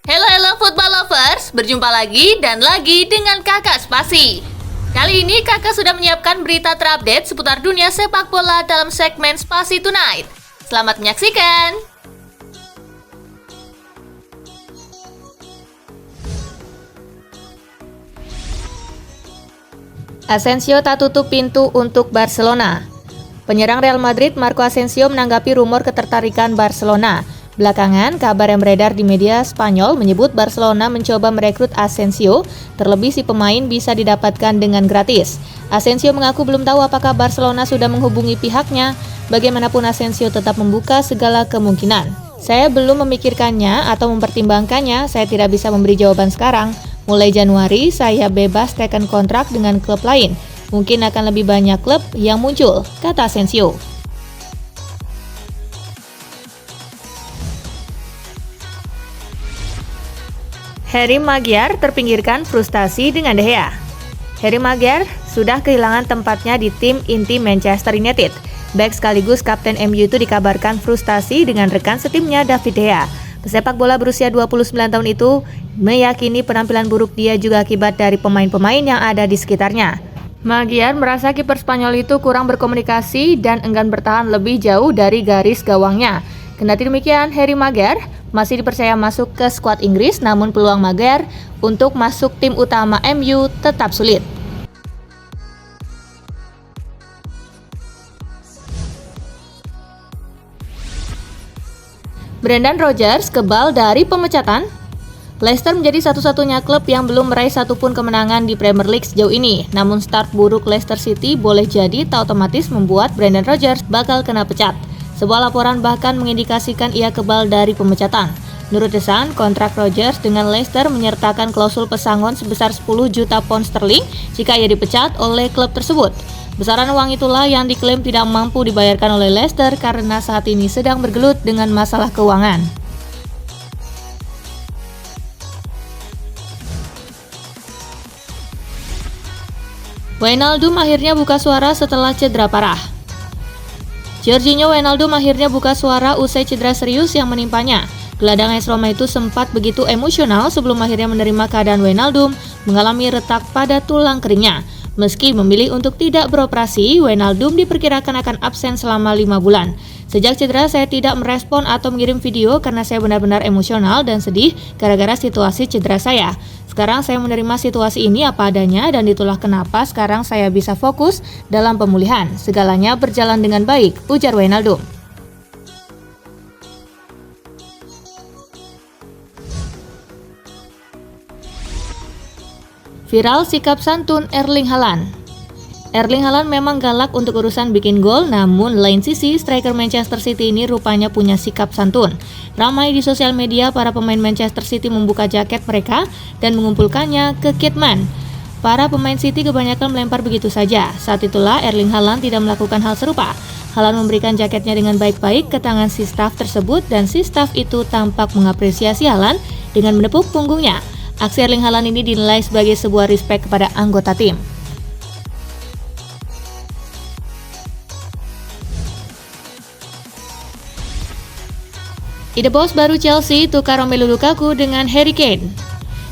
Halo football lovers, berjumpa lagi dan lagi dengan Kakak Spasi. Kali ini Kakak sudah menyiapkan berita terupdate seputar dunia sepak bola dalam segmen Spasi Tonight. Selamat menyaksikan. Asensio tak tutup pintu untuk Barcelona. Penyerang Real Madrid Marco Asensio menanggapi rumor ketertarikan Barcelona. Belakangan, kabar yang beredar di media Spanyol menyebut Barcelona mencoba merekrut Asensio, terlebih si pemain bisa didapatkan dengan gratis. Asensio mengaku belum tahu apakah Barcelona sudah menghubungi pihaknya. Bagaimanapun Asensio tetap membuka segala kemungkinan. Saya belum memikirkannya atau mempertimbangkannya, saya tidak bisa memberi jawaban sekarang. Mulai Januari, saya bebas teken kontrak dengan klub lain. Mungkin akan lebih banyak klub yang muncul, kata Asensio. Harry Maguire terpinggirkan frustasi dengan De Gea. Harry Maguire sudah kehilangan tempatnya di tim inti Manchester United. Bek sekaligus kapten MU itu dikabarkan frustasi dengan rekan setimnya David De Gea. Pesepak bola berusia 29 tahun itu meyakini penampilan buruk dia juga akibat dari pemain-pemain yang ada di sekitarnya. Maguire merasa kiper Spanyol itu kurang berkomunikasi dan enggan bertahan lebih jauh dari garis gawangnya. Kendati demikian, Harry Maguire masih dipercaya masuk ke skuad Inggris, namun peluang Maguire untuk masuk tim utama MU tetap sulit. Brendan Rodgers kebal dari pemecatan. Leicester menjadi satu-satunya klub yang belum meraih satupun kemenangan di Premier League sejauh ini. Namun start buruk Leicester City boleh jadi tak otomatis membuat Brendan Rodgers bakal kena pecat. Sebuah laporan bahkan mengindikasikan ia kebal dari pemecatan. Menurut The Sun, kontrak Rodgers dengan Leicester menyertakan klausul pesangon sebesar 10 juta pound sterling jika ia dipecat oleh klub tersebut. Besaran uang itulah yang diklaim tidak mampu dibayarkan oleh Leicester karena saat ini sedang bergelut dengan masalah keuangan. Wijnaldum akhirnya buka suara setelah cedera parah. Jorginho Wijnaldum akhirnya buka suara usai cedera serius yang menimpanya. Gelandang AS Roma itu sempat begitu emosional sebelum akhirnya menerima keadaan Wijnaldum mengalami retak pada tulang keringnya. Meski memilih untuk tidak beroperasi, Wijnaldum diperkirakan akan absen selama 5 bulan. Sejak cedera saya tidak merespon atau mengirim video karena saya benar-benar emosional dan sedih gara-gara situasi cedera saya. Sekarang saya menerima situasi ini apa adanya dan itulah kenapa sekarang saya bisa fokus dalam pemulihan. Segalanya berjalan dengan baik, ujar Wijnaldum. Viral sikap santun Erling Haaland. Erling Haaland memang galak untuk urusan bikin gol, namun lain sisi striker Manchester City ini rupanya punya sikap santun. Ramai di sosial media para pemain Manchester City membuka jaket mereka dan mengumpulkannya ke kitman. Para pemain City kebanyakan melempar begitu saja. Saat itulah Erling Haaland tidak melakukan hal serupa. Haaland memberikan jaketnya dengan baik-baik ke tangan si staf tersebut dan si staf itu tampak mengapresiasi Haaland dengan menepuk punggungnya. Aksi Erling Haaland ini dinilai sebagai sebuah respek kepada anggota tim. Ide bos baru Chelsea tukar Romelu Lukaku dengan Harry Kane.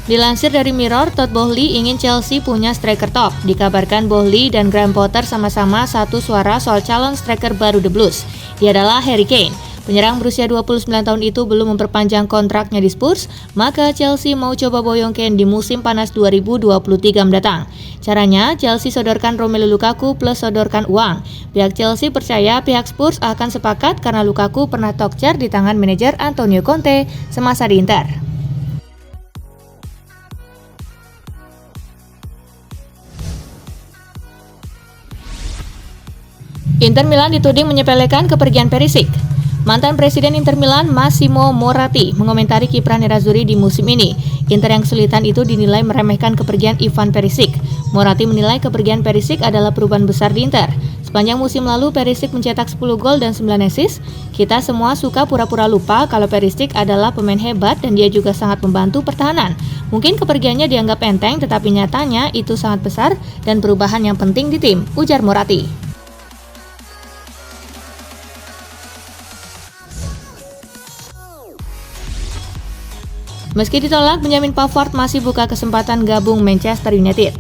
Dilansir dari Mirror, Todd Boehly ingin Chelsea punya striker top. Dikabarkan Boehly dan Graham Potter sama-sama satu suara soal calon striker baru The Blues. Dia adalah Harry Kane. Penyerang berusia 29 tahun itu belum memperpanjang kontraknya di Spurs, maka Chelsea mau coba boyong Kane di musim panas 2023 mendatang. Caranya, Chelsea sodorkan Romelu Lukaku plus sodorkan uang. Pihak Chelsea percaya pihak Spurs akan sepakat karena Lukaku pernah tokcer di tangan manajer Antonio Conte semasa di Inter. Inter Milan dituding menyepelekan kepergian Perisic. Mantan Presiden Inter Milan Massimo Moratti mengomentari kiprah Nerazzurri di musim ini. Inter yang kesulitan itu dinilai meremehkan kepergian Ivan Perisic. Moratti menilai kepergian Perisic adalah perubahan besar di Inter. Sepanjang musim lalu Perisic mencetak 10 gol dan 9 assist. Kita semua suka pura-pura lupa kalau Perisic adalah pemain hebat dan dia juga sangat membantu pertahanan. Mungkin kepergiannya dianggap enteng tetapi nyatanya itu sangat besar dan perubahan yang penting di tim, ujar Moratti. Meski ditolak, Benjamin Pavard masih buka kesempatan gabung Manchester United.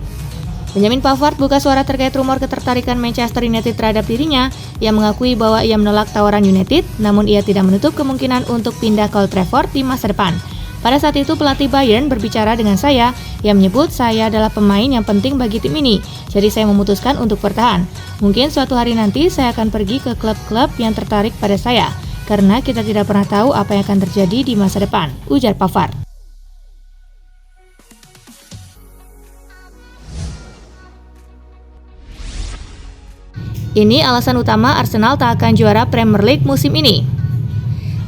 Benjamin Pavard buka suara terkait rumor ketertarikan Manchester United terhadap dirinya. Ia mengakui bahwa ia menolak tawaran United, namun ia tidak menutup kemungkinan untuk pindah ke Old Trafford di masa depan. Pada saat itu pelatih Bayern berbicara dengan saya. Ia menyebut saya adalah pemain yang penting bagi tim ini, jadi saya memutuskan untuk bertahan. Mungkin suatu hari nanti saya akan pergi ke klub-klub yang tertarik pada saya, karena kita tidak pernah tahu apa yang akan terjadi di masa depan, ujar Pavard. Ini alasan utama Arsenal tak akan juara Premier League musim ini.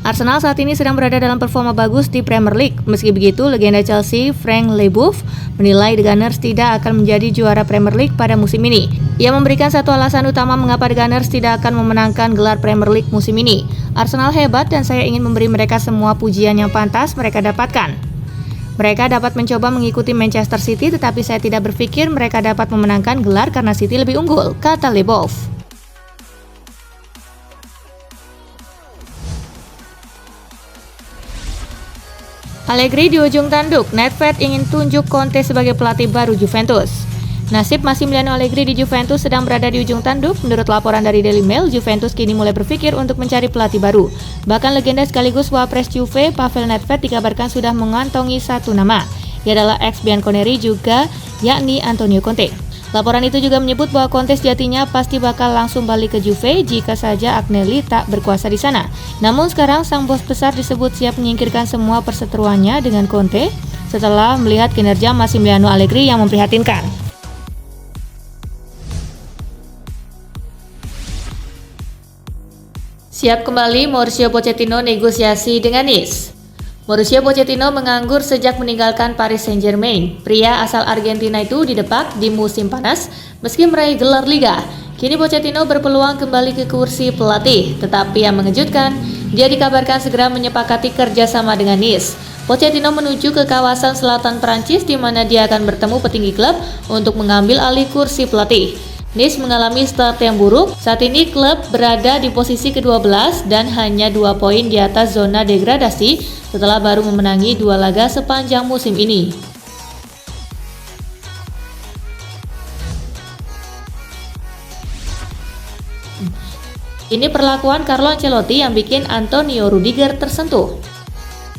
Arsenal saat ini sedang berada dalam performa bagus di Premier League. Meski begitu, legenda Chelsea, Frank Leboeuf, menilai The Gunners tidak akan menjadi juara Premier League pada musim ini. Ia memberikan satu alasan utama mengapa The Gunners tidak akan memenangkan gelar Premier League musim ini. Arsenal hebat dan saya ingin memberi mereka semua pujian yang pantas mereka dapatkan. Mereka dapat mencoba mengikuti Manchester City, tetapi saya tidak berpikir mereka dapat memenangkan gelar karena City lebih unggul, kata Leboeuf. Allegri di ujung tanduk, Nedved ingin tunjuk Conte sebagai pelatih baru Juventus. Nasib Massimiliano Allegri di Juventus sedang berada di ujung tanduk. Menurut laporan dari Daily Mail, Juventus kini mulai berpikir untuk mencari pelatih baru. Bahkan legenda sekaligus wapres Juve, Pavel Nedved dikabarkan sudah mengantongi satu nama. Ia adalah ex-Bianconeri juga, yakni Antonio Conte. Laporan itu juga menyebut bahwa Conte sejatinya pasti bakal langsung balik ke Juve jika saja Agnelli tak berkuasa di sana. Namun sekarang sang bos besar disebut siap menyingkirkan semua perseteruannya dengan Conte setelah melihat kinerja Massimiliano Allegri yang memprihatinkan. Siap kembali Mauricio Pochettino negosiasi dengan Nice. Mauricio Pochettino menganggur sejak meninggalkan Paris Saint-Germain. Pria asal Argentina itu didepak di musim panas meski meraih gelar Liga. Kini Pochettino berpeluang kembali ke kursi pelatih, tetapi yang mengejutkan, dia dikabarkan segera menyepakati kerjasama dengan Nice. Pochettino menuju ke kawasan selatan Prancis di mana dia akan bertemu petinggi klub untuk mengambil alih kursi pelatih. Nice mengalami start yang buruk. Saat ini klub berada di posisi ke-12 dan hanya 2 poin di atas zona degradasi setelah baru memenangi 2 laga sepanjang musim ini. Ini perlakuan Carlo Ancelotti yang bikin Antonio Rudiger tersentuh.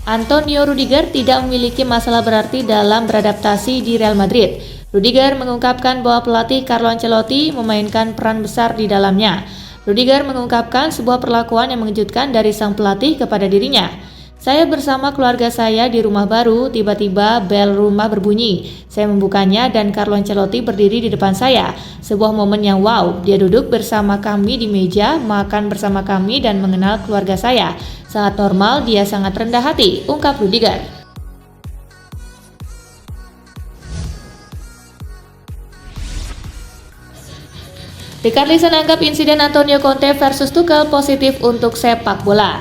Antonio Rudiger tidak memiliki masalah berarti dalam beradaptasi di Real Madrid. Rudiger mengungkapkan bahwa pelatih Carlo Ancelotti memainkan peran besar di dalamnya. Rudiger mengungkapkan sebuah perlakuan yang mengejutkan dari sang pelatih kepada dirinya. Saya bersama keluarga saya di rumah baru, tiba-tiba bel rumah berbunyi. Saya membukanya dan Carlo Ancelotti berdiri di depan saya. Sebuah momen yang wow, dia duduk bersama kami di meja, makan bersama kami dan mengenal keluarga saya. Sangat normal, dia sangat rendah hati, ungkap Rudiger. Richarlison anggap insiden Antonio Conte versus Tuchel positif untuk sepak bola.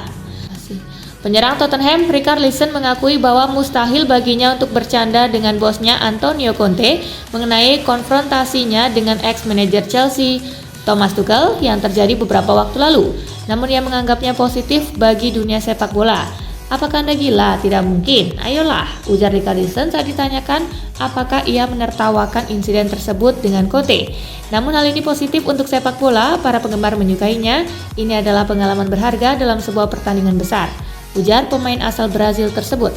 Penyerang Tottenham, Richarlison mengakui bahwa mustahil baginya untuk bercanda dengan bosnya Antonio Conte mengenai konfrontasinya dengan ex-manajer Chelsea, Thomas Tuchel, yang terjadi beberapa waktu lalu. Namun ia menganggapnya positif bagi dunia sepak bola. Apakah Anda gila? Tidak mungkin. Ayolah, ujar Richarlison saat ditanyakan apakah ia menertawakan insiden tersebut dengan Conte. Namun hal ini positif untuk sepak bola, para penggemar menyukainya. Ini adalah pengalaman berharga dalam sebuah pertandingan besar, ujar pemain asal Brazil tersebut.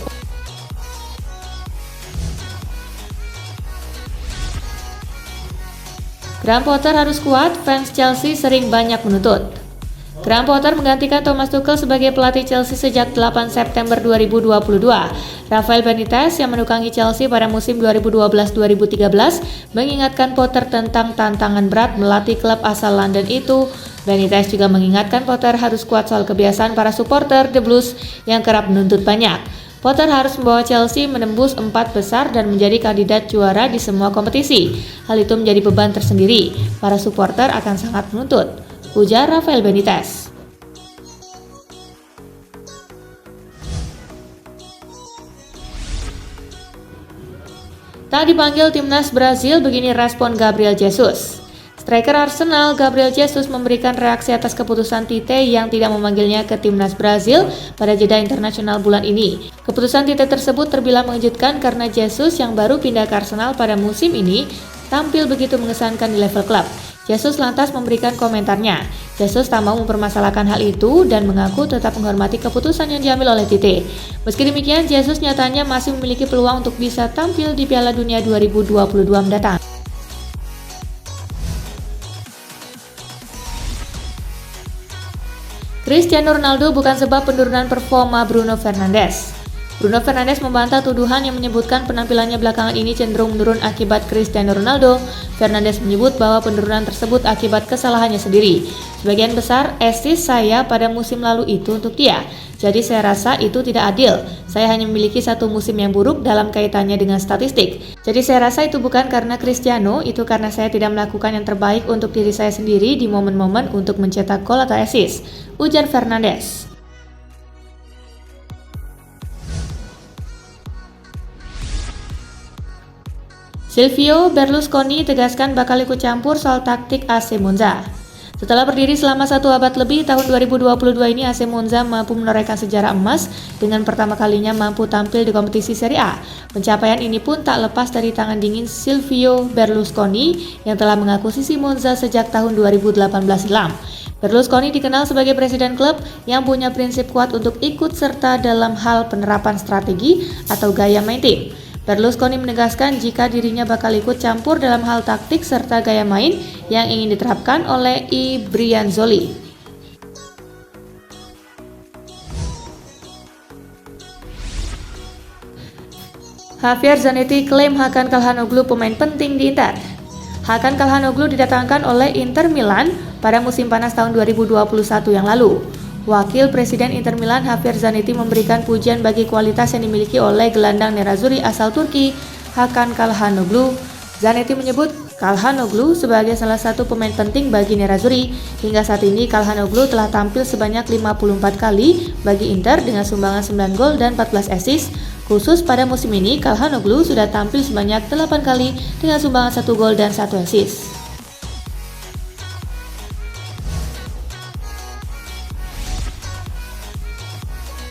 Graham Potter harus kuat, fans Chelsea sering banyak menuntut. Graham Potter menggantikan Thomas Tuchel sebagai pelatih Chelsea sejak 8 September 2022. Rafael Benitez yang menukangi Chelsea pada musim 2012-2013 mengingatkan Potter tentang tantangan berat melatih klub asal London itu. Benitez juga mengingatkan Potter harus kuat soal kebiasaan para supporter The Blues yang kerap menuntut banyak. Potter harus membawa Chelsea menembus 4 besar dan menjadi kandidat juara di semua kompetisi. Hal itu menjadi beban tersendiri. Para supporter akan sangat menuntut, ujar Rafael Benitez. Tak dipanggil timnas Brazil, begini respon Gabriel Jesus. Striker Arsenal Gabriel Jesus memberikan reaksi atas keputusan Tite yang tidak memanggilnya ke timnas Brazil pada jeda internasional bulan ini. Keputusan Tite tersebut terbilang mengejutkan karena Jesus yang baru pindah ke Arsenal pada musim ini tampil begitu mengesankan di level klub. Jesus lantas memberikan komentarnya. Jesus tak mau mempermasalahkan hal itu dan mengaku tetap menghormati keputusan yang diambil oleh Tite. Meski demikian, Jesus nyatanya masih memiliki peluang untuk bisa tampil di Piala Dunia 2022 mendatang. Cristiano Ronaldo bukan sebab penurunan performa Bruno Fernandes. Bruno Fernandes membantah tuduhan yang menyebutkan penampilannya belakangan ini cenderung menurun akibat Cristiano Ronaldo. Fernandes menyebut bahwa penurunan tersebut akibat kesalahannya sendiri. Sebagian besar assist saya pada musim lalu itu untuk dia. Jadi saya rasa itu tidak adil. Saya hanya memiliki satu musim yang buruk dalam kaitannya dengan statistik. Jadi saya rasa itu bukan karena Cristiano, itu karena saya tidak melakukan yang terbaik untuk diri saya sendiri di momen-momen untuk mencetak gol atau assist, ujar Fernandes. Silvio Berlusconi tegaskan bakal ikut campur soal taktik AC Monza. Setelah berdiri selama 1 abad lebih, tahun 2022 ini AC Monza mampu menorehkan sejarah emas dengan pertama kalinya mampu tampil di kompetisi Serie A. Pencapaian ini pun tak lepas dari tangan dingin Silvio Berlusconi yang telah mengakuisisi Monza sejak tahun 2018 silam. Berlusconi dikenal sebagai presiden klub yang punya prinsip kuat untuk ikut serta dalam hal penerapan strategi atau gaya main tim. Berlusconi menegaskan jika dirinya bakal ikut campur dalam hal taktik serta gaya main yang ingin diterapkan oleh I Brianzoli. Javier Zanetti klaim Hakan Calhanoglu pemain penting di Inter. Hakan Calhanoglu didatangkan oleh Inter Milan pada musim panas tahun 2021 yang lalu. Wakil Presiden Inter Milan Javier Zanetti memberikan pujian bagi kualitas yang dimiliki oleh gelandang Nerazzurri asal Turki, Hakan Calhanoglu. Zanetti menyebut Calhanoglu sebagai salah satu pemain penting bagi Nerazzurri. Hingga saat ini Calhanoglu telah tampil sebanyak 54 kali bagi Inter dengan sumbangan 9 gol dan 14 assist. Khusus pada musim ini, Calhanoglu sudah tampil sebanyak 8 kali dengan sumbangan 1 gol dan 1 assist.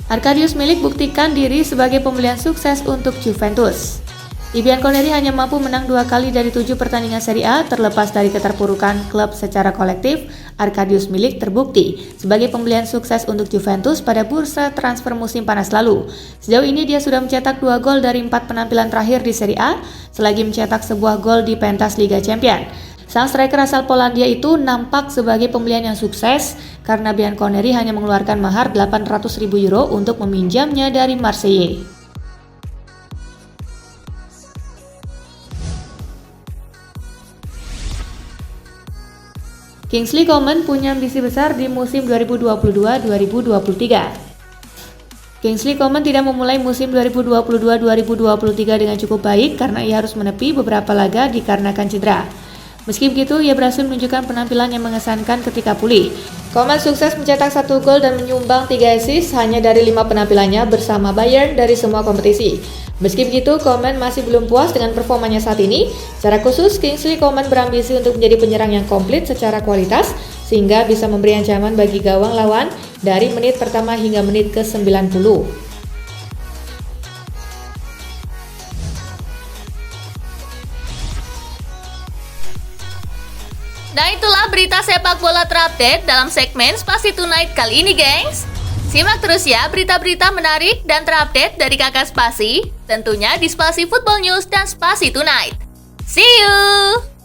Arkadiusz Milik buktikan diri sebagai pembelian sukses untuk Juventus. Bianconeri hanya mampu menang 2 kali dari 7 pertandingan Serie A. Terlepas dari keterpurukan klub secara kolektif, Arkadiusz Milik terbukti sebagai pembelian sukses untuk Juventus pada bursa transfer musim panas lalu. Sejauh ini dia sudah mencetak 2 gol dari 4 penampilan terakhir di Serie A, selagi mencetak sebuah gol di pentas Liga Champions. Sang striker asal Polandia itu nampak sebagai pembelian yang sukses karena Bianconeri hanya mengeluarkan mahar 800.000 euro untuk meminjamnya dari Marseille. Kingsley Coman punya ambisi besar di musim 2022-2023. Kingsley Coman tidak memulai musim 2022-2023 dengan cukup baik karena ia harus menepi beberapa laga dikarenakan cedera. Meski begitu, ia berhasil menunjukkan penampilan yang mengesankan ketika pulih. Coman sukses mencetak 1 gol dan menyumbang 3 assist hanya dari 5 penampilannya bersama Bayern dari semua kompetisi. Meski begitu, Coman masih belum puas dengan performanya saat ini. Secara khusus, Kingsley Coman berambisi untuk menjadi penyerang yang komplit secara kualitas, sehingga bisa memberi ancaman bagi gawang lawan dari menit pertama hingga menit ke-90. Nah itulah berita sepak bola terupdate dalam segmen Spasi Tonight kali ini, gengs. Simak terus ya berita-berita menarik dan terupdate dari kakak Spasi, tentunya di Spasi Football News dan Spasi Tonight. See you!